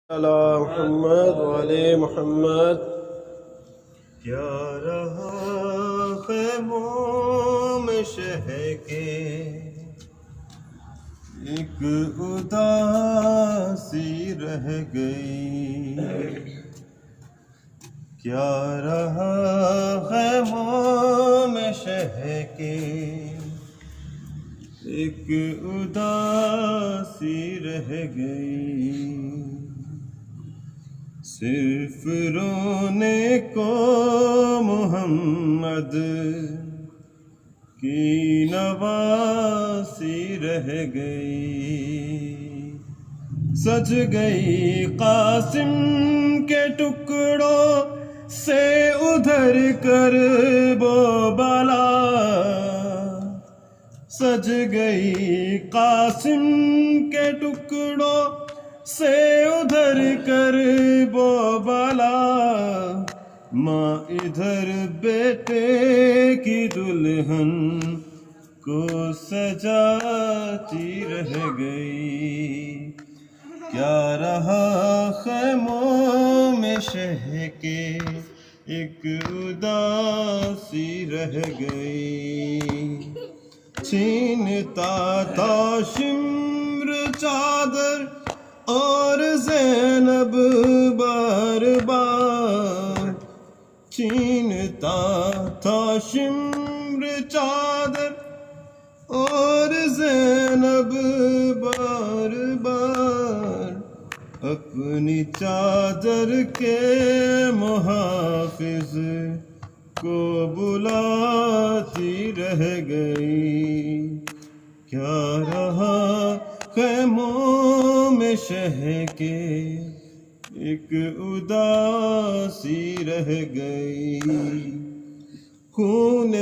علی محمد وعلی محمد۔ کیا رہا خیموں میں شہ کے ایک اداسی رہ گئی، کیا رہا خیموں میں شہ کے ایک اداسی رہ گئی، صرف رونے کو محمد کی نواسی رہ گئی، سج گئی قاسم کے ٹکڑوں سے ادھر کرب و بلا، سج گئی قاسم کے ٹکڑوں سے ادھر کرب و بلا، ماں ادھر بیٹے کی دلہن کو سجاتی رہ گئی، کیا رہا خیموں میں شہ کے ایک اداسی رہ گئی، چھینتا تھا شمر چادر اور زینب بار بار، چھینتا تھا شمر چادر اور زینب بار بار، اپنی چادر کے محافظ کو بلاتی رہ گئی، کیا رہا خیموں میں شہ کے ایک اداسی رہ گئی، خون